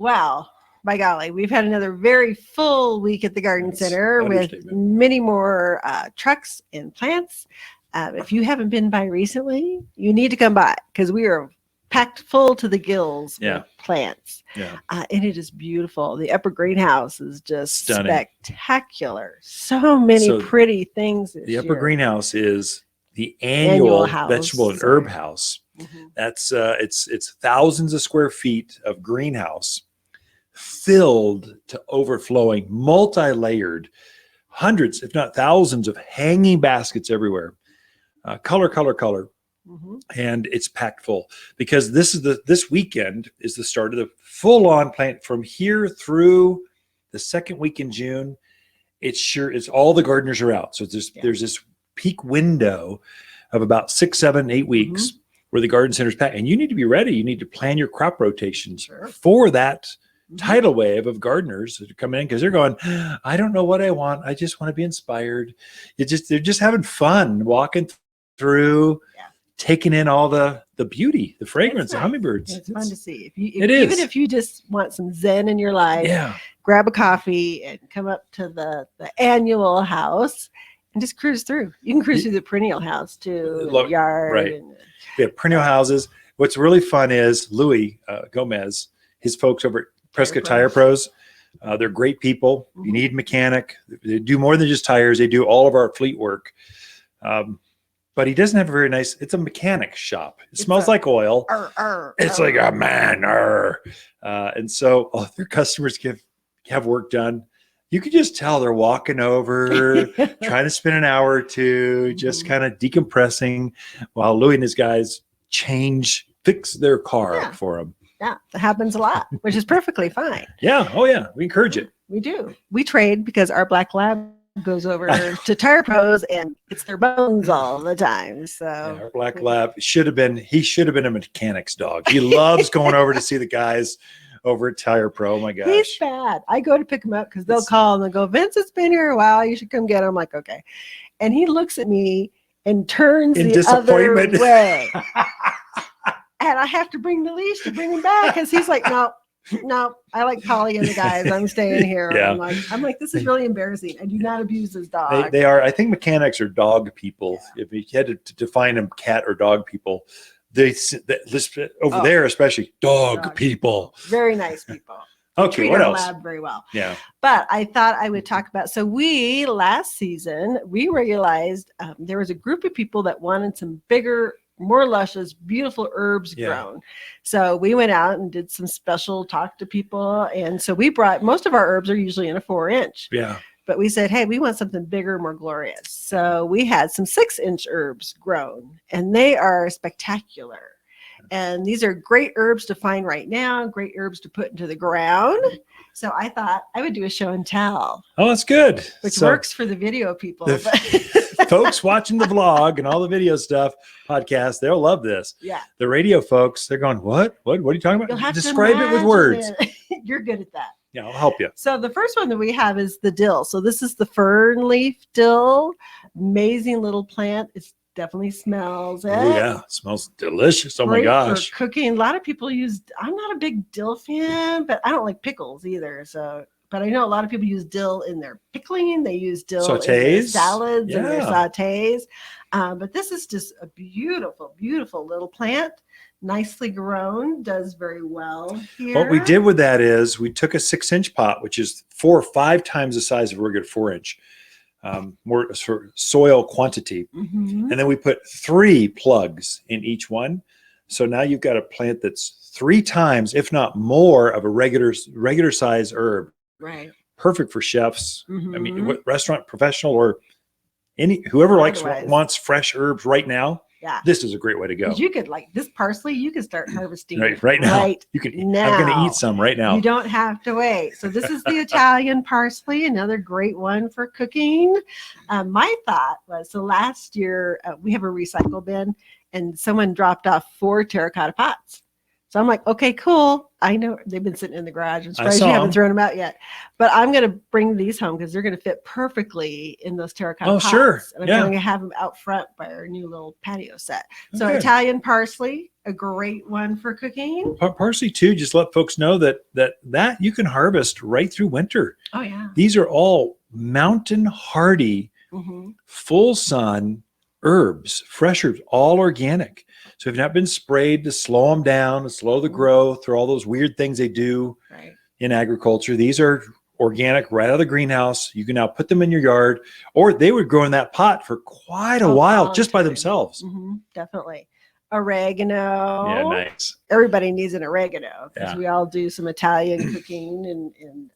Wow. By golly, we've had another very full week at the garden center with many more trucks and plants. If you haven't been by recently, you need to come by because we are packed full to the gills with plants. Yeah. And it is beautiful. The upper greenhouse is just spectacular. So many pretty things this year. The upper year. Greenhouse is the annual vegetable and herb house. Mm-hmm. That's it's thousands of square feet of greenhouse filled to overflowing, multi-layered, hundreds, if not thousands of hanging baskets everywhere. Color. Mm-hmm. And it's packed full because this weekend is the start of the full-on plant from here through the second week in June. It's all the gardeners are out. So there's this peak window of about 6, 7, 8 weeks mm-hmm. where the garden center's packed, and you need to be ready. You need to plan your crop rotations for that tidal wave of gardeners that are coming in because they're going, I don't know what I want. I just want to be inspired. They're just having fun walking through, taking in all the beauty, the fragrance, the hummingbirds. It's fun to see. Even if you just want some zen in your life, grab a coffee and come up to the annual house and just cruise through. You can cruise through the perennial house too, the yard. Right. We have perennial houses. What's really fun is Louis Gomez, his folks over at Prescott Tire Pros. They're great people. You need a mechanic. They do more than just tires. They do all of our fleet work. But he doesn't have a very nice, it's a mechanic shop. It smells like oil. It's like a man. And so their customers have work done. You can just tell they're walking over, trying to spend an hour or two, just kind of decompressing while Louis and his guys fix their car for them. Yeah, that happens a lot, which is perfectly fine. Yeah. Oh, yeah. We encourage it. We do. We trade because our black lab goes over to Tire Pros and gets their bones all the time. So our black lab should have been a mechanic's dog. He loves going over to see the guys over at Tire Pro. Oh my gosh. He's bad. I go to pick him up because they'll call and they'll go, Vince, it's been here a while. You should come get him. I'm like, okay. And he looks at me and turns in the disappointment. Other way. And I have to bring the leash to bring him back because he's like, no, I like Polly and the guys. I'm staying here. Yeah. I'm like, this is really embarrassing. I do not abuse this dog. They are. I think mechanics are dog people. If you had to define them, cat or dog people, over there, especially dog people. Very nice people. Okay, what else? Lab very well. Yeah. But I thought I would talk about. So last season we realized there was a group of people that wanted some bigger, more luscious, beautiful herbs grown. So we went out and did some special talk to people. And so we brought, most of our herbs are usually in a 4-inch. Yeah. But we said, hey, we want something bigger, more glorious. So we had some 6-inch herbs grown, and they are spectacular. And these are great herbs to find right now, great herbs to put into the ground. So I thought I would do a show and tell. Oh, that's good. Which works for the video people. Folks watching the vlog and all the video stuff, podcast, they'll love this. Yeah. The radio folks, they're going, what? What are you talking about? You'll have Describe it with words. You're good at that. Yeah, I'll help you. So the first one that we have is the dill. So this is the fern leaf dill. Amazing little plant. It definitely smells it. Oh, yeah. It smells delicious. Oh, Great my gosh. for cooking. A lot of people I'm not a big dill fan, but I don't like pickles either. But I know a lot of people use dill in their pickling. They use dill in their salads and their sautés. But this is just a beautiful, beautiful little plant. Nicely grown, does very well here. What we did with that is we took a 6-inch pot, which is 4 or 5 times the size of a regular 4-inch, more for soil quantity. Mm-hmm. And then we put 3 plugs in each one. So now you've got a plant that's 3 times, if not more, of a regular size herb. Right. Perfect for chefs. Mm-hmm. I mean, restaurant professional or whoever wants fresh herbs right now. Yeah. This is a great way to go. You could this parsley, you could start harvesting right now. Now. I'm going to eat some right now. You don't have to wait. So this is the Italian parsley, another great one for cooking. My thought was, so last year we have a recycle bin and someone dropped off 4 terracotta pots. So I'm like, okay, cool. I know they've been sitting in the garage. I'm surprised you haven't thrown them out yet. But I'm going to bring these home because they're going to fit perfectly in those terracotta pots. Sure. And I'm going to have them out front by our new little patio set. So Italian parsley, a great one for cooking. Parsley too. Just let folks know that you can harvest right through winter. Oh yeah. These are all mountain hardy, full sun herbs, fresh herbs, all organic. So if you've not been sprayed to slow them down, to slow the growth, or all those weird things they do in agriculture, these are organic right out of the greenhouse. You can now put them in your yard, or they would grow in that pot for quite a while just by themselves. Definitely. Oregano. Yeah, nice. Everybody needs an oregano because we all do some Italian cooking and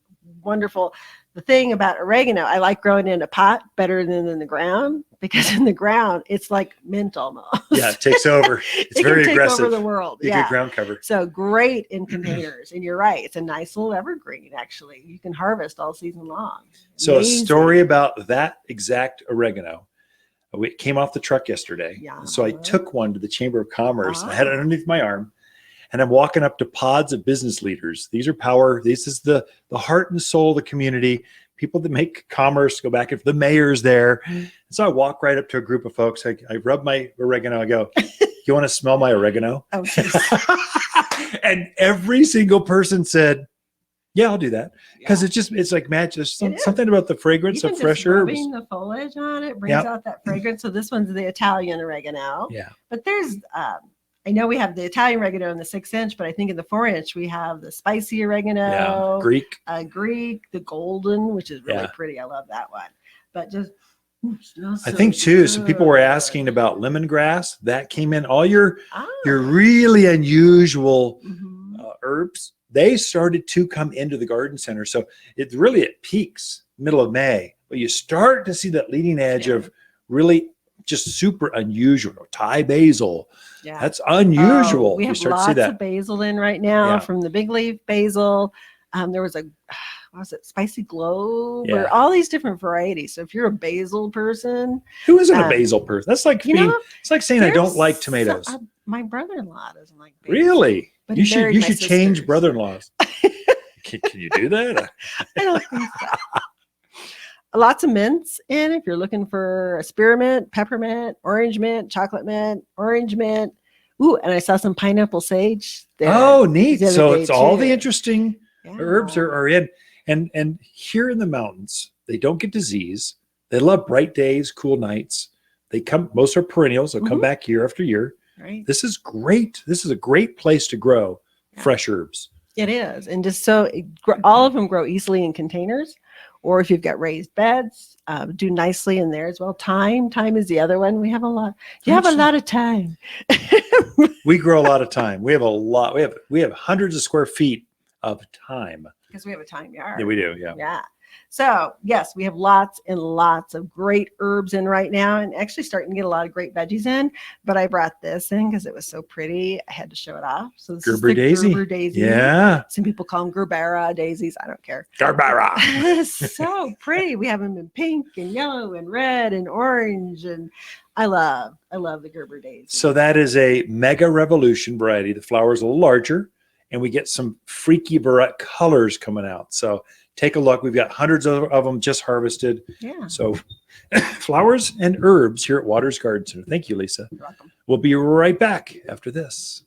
wonderful. The thing about oregano, I like growing in a pot better than in the ground, because in the ground it's like mint almost. Yeah, it takes over. It's very aggressive. Take over the world. Be good ground cover. So great in containers. And you're right, it's a nice little evergreen. Actually, you can harvest all season long. So amazing. A story about that exact oregano. It came off the truck yesterday. Yeah. So I took one to the Chamber of Commerce. I had it underneath my arm. And I'm walking up to pods of business leaders. These are power. This is the heart and soul of the community. People that make commerce go back. If the mayor's there. And so I walk right up to a group of folks. I rub my oregano. I go, you want to smell my oregano? Oh, and every single person said, yeah, I'll do that. Because it's like magic. There's something about the fragrance of fresh herbs. Rubbing the foliage on it brings out that fragrance. So this one's the Italian oregano. Yeah. But there's I know we have the Italian oregano in the 6-inch, but I think in the 4-inch we have the spicy oregano, Greek, the golden, which is really pretty. I love that one. But just I think too. So people were asking about lemongrass. That came in. All your really unusual herbs. They started to come into the garden center. So it's really at peaks middle of May, but you start to see that leading edge of really just super unusual. Thai basil. Yeah. That's unusual. We have lots of basil in right now from the big leaf basil. There was what was it? Spicy globe or all these different varieties. So if you're a basil person. Who isn't a basil person? That's like it's like saying I don't like tomatoes. My brother-in-law doesn't like basil. Really? But you should change brother-in-laws. Can you do that? I don't think so. Lots of mints in if you're looking for a spearmint, peppermint, orange mint, chocolate mint, orange mint. Ooh, and I saw some pineapple sage there. Oh, neat. So it's all the interesting herbs are in. And here in the mountains, they don't get disease. They love bright days, cool nights. They come, most are perennials. They'll come back year after year. Right. This is great. This is a great place to grow fresh herbs. It is. And just so all of them grow easily in containers. Or if you've got raised beds, do nicely in there as well. Thyme is the other one. We have a lot. You have a lot of thyme. We grow a lot of thyme. We have a lot. We have hundreds of square feet of thyme. Because we have a thyme yard. Yeah, we do. Yeah. Yeah. So yes, we have lots and lots of great herbs in right now, and actually starting to get a lot of great veggies in. But I brought this in because it was so pretty. I had to show it off. So this is the Gerbera Daisy. Yeah. Some people call them Gerbera Daisies. I don't care. Gerbera. So pretty. We have them in pink and yellow and red and orange, and I love the Gerbera Daisy. So that is a mega revolution variety. The flower is a little larger, and we get some freaky colors coming out. So take a look. We've got hundreds of them just harvested. Yeah. So flowers and herbs here at Waters Garden Center. Thank you, Lisa. You're welcome. We'll be right back after this.